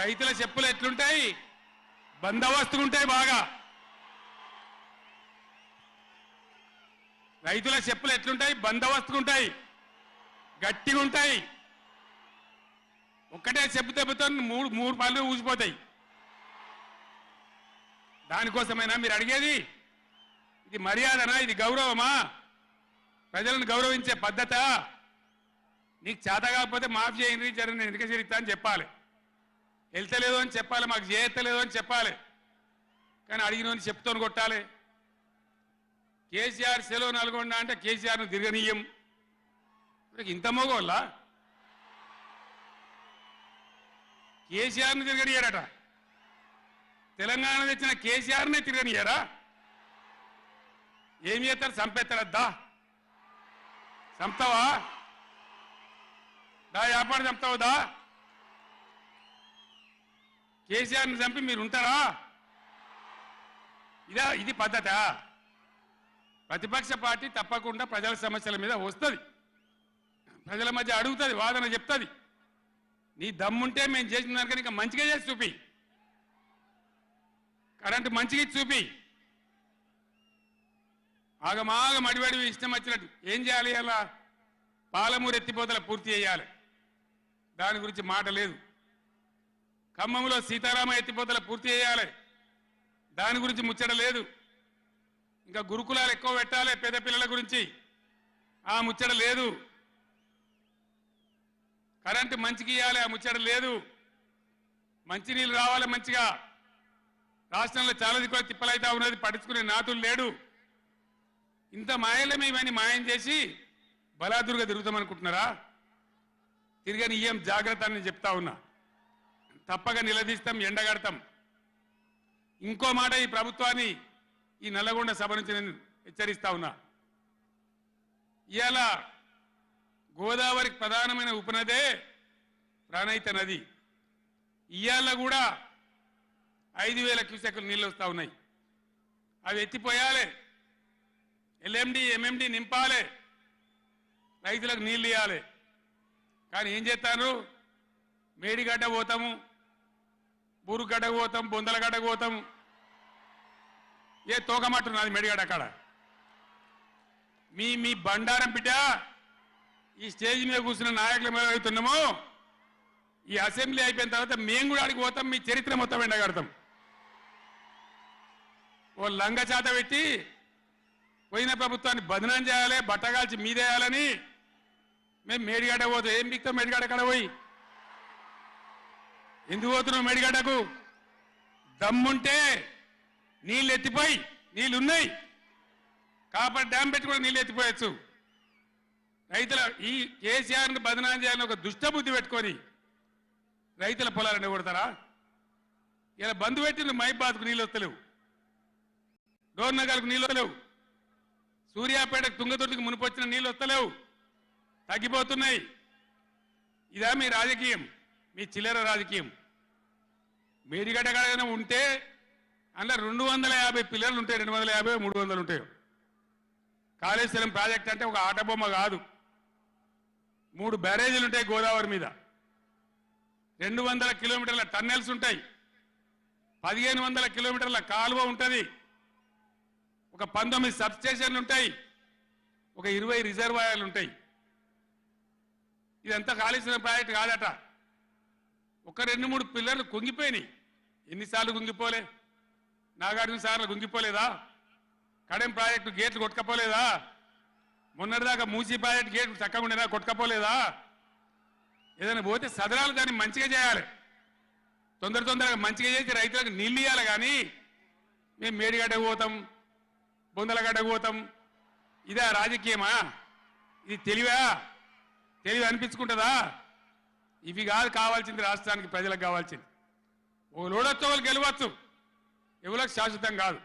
రైతుల చెప్పులు ఎట్లుంటాయి? బందోబస్తుకుంటాయి బాగా. రైతుల చెప్పులు ఎట్లుంటాయి? బందోబస్తుకుంటాయి, గట్టిగా ఉంటాయి. ఒక్కటే చెప్పు దెబ్బతో మూడు పళ్ళు ఊసిపోతాయి. దానికోసమైనా మీరు అడిగేది? ఇది మర్యాదనా? ఇది గౌరవమా? ప్రజలను గౌరవించే పద్ధత? నీకు చేత కాకపోతే మాఫ్ చేయండి, జర నేను ఎందుకు చేస్తా అని చెప్పాలి. వెళ్తలేదు అని చెప్పాలి, మాకు చేయలేదు అని చెప్పాలి. కానీ అడిగినోని చెప్తోని కొట్టాలి. కేసీఆర్ సెలవు నల్గొండ అంటే కేసీఆర్ను తిరగనీయం. ఇంత మోగోళ్ళ కేసీఆర్ను తిరగనియారట. తెలంగాణ తెచ్చిన కేసీఆర్నే తిరగనియారా? ఏం చేస్తారు? చంపేస్తారద్దా? చంపుతావా? దా వ్యాపారం చంపుతావుదా? కేసీఆర్ని చంపి మీరు ఉంటారా? ఇది పద్ధత? ప్రతిపక్ష పార్టీ తప్పకుండా ప్రజల సమస్యల మీద వస్తుంది, ప్రజల మధ్య అడుగుతుంది, వాదన చెప్తుంది. నీ దమ్ముంటే మేము చేసిన దానికన్నా ఇంకా మంచిగా చేసి చూపి, కరెంటు మంచిగా చూపి. ఆగమాగం అడివడివి ఇష్టం వచ్చినట్టు ఏం చేయాలి? అలా పాలమూరు ఎత్తిపోతల పూర్తి చేయాలి, దాని గురించి మాట లేదు. ఖమ్మంలో సీతారామ ఎత్తిపోతల పూర్తి చేయాలి, దాని గురించి ముచ్చట లేదు. ఇంకా గురుకులాలు ఎక్కువ పెట్టాలి పేద పిల్లల గురించి, ఆ ముచ్చట లేదు. కరెంటు మంచిగా ఇవ్వాలి, ఆ ముచ్చట లేదు. మంచినీళ్ళు రావాలి మంచిగా. రాష్ట్రంలో చాలా దిక్కువ తిప్పలైతా ఉన్నది, పట్టించుకునే నాతులు లేడు. ఇంత మాయలమే ఇవన్నీ మాయం చేసి బలాదురుగా తిరుగుతామనుకుంటున్నారా? తిరగని ఏం జాగ్రత్త అని చెప్తా ఉన్నా. తప్పక నిలదీస్తాం, ఎండగడతాం. ఇంకో మాట, ఈ ప్రభుత్వాన్ని ఈ నల్లగొండ సభ నుంచి నేను హెచ్చరిస్తా ఉన్నా. ఇవాళ గోదావరికి ప్రధానమైన ఉపనదే ప్రాణహిత నది. ఇవాళ కూడా 5,000 క్యూసెక్కులు నీళ్ళు వస్తూ ఉన్నాయి. అవి ఎత్తిపోయాలి, ఎల్ఎండి ఎంఎండి నింపాలి, రైతులకు నీళ్ళు ఇవ్వాలి. కానీ ఏం చేస్తారు? మేడిగడ్డ పోతాము, బూరుగడ్డకు పోతాం, బొందలగడ్డకు పోతాము. ఏ తోకమట్టున్నది మేడిగడ్డ అక్కడ. మీ బండారం బిడ్డ ఈ స్టేజ్ మీద కూర్చున్న నాయకులు ఏమవుతున్నామో, ఈ అసెంబ్లీ అయిపోయిన తర్వాత మేము కూడా అడిగి పోతాం, మీ చరిత్ర మొత్తం ఎండగడతాం. ఓ లంగచాత పెట్టి పోయిన ప్రభుత్వాన్ని బదనాం చేయాలి, బట్టగాల్చి మీదేయాలని మేము మేడిగడ్డ పోతాం. ఏం బిక్తాం మేడిగడ్డ కాడ పోయి? ఎందుకు పోతున్నావు మేడిగడ్డకు? దమ్ముంటే నీళ్ళు ఎత్తిపోయి, నీళ్ళున్నాయి, కాపర్ డ్యామ్ పెట్టి కూడా నీళ్ళు ఎత్తిపోయచ్చు. రైతుల ఈ కేసీఆర్ని బదనాం చేయాలని ఒక దుష్టబుద్ధి పెట్టుకొని రైతుల పొలాలను కొడతారా? ఇలా బంధు పెట్టిన మైబాద్కు నీళ్ళు వస్తలేవు, డోర్నగర్కు నీళ్ళు వస్తలేవు, సూర్యాపేటకు తుంగతుర్తికి మునిపొచ్చిన నీళ్ళు వస్తలేవు, తగ్గిపోతున్నాయి. ఇదా మీ రాజకీయం? మీ చిల్లర రాజకీయం. మేడిగడ్డ కాడైనా ఉంటే అందులో 250 పిల్లలు ఉంటాయి, 250 300 ఉంటాయి. కాళేశ్వరం ప్రాజెక్ట్ అంటే ఒక ఆట బొమ్మ కాదు. 3 బ్యారేజీలు ఉంటాయి గోదావరి మీద, 200 కిలోమీటర్ల టన్నెల్స్ ఉంటాయి, 1500 కిలోమీటర్ల కాలువ ఉంటుంది, ఒక 19 సబ్స్టేషన్లు ఉంటాయి, ఒక 20 రిజర్వాయర్లు ఉంటాయి. ఇదంతా కాళేశ్వరం ప్రాజెక్ట్ కాదట. ఒక 2-3 పిల్లర్లు కుంగిపోయినాయి. ఎన్నిసార్లు కుంగిపోలే? నాగార్జున సార్లు కుంగిపోలేదా? కడెం ప్రాజెక్టు గేట్లు కొట్టుకపోలేదా? మొన్నటిదాకా మూసీ ప్రాజెక్టు గేట్లు చక్కగా ఉండేదా? కొట్టుకపోలేదా? ఏదైనా పోతే సదరాలు దాన్ని మంచిగా చేయాలి, తొందరగా మంచిగా చేసి రైతులకు నీళ్ళు ఇవ్వాలి. కానీ మేము మేడిగడ్డకు పోతాం, బొందలగడ్డకు పోతాం, ఇదా రాజకీయమా? ఇది తెలివి అనిపించుకుంటుందా? ఇవి కాదు కావాల్సింది, రాష్ట్రానికి ప్రజలకు కావాల్సింది. ఓ లోడొచ్చో వాళ్ళు గెలవచ్చు, ఎవరికి శాశ్వతం కాదు.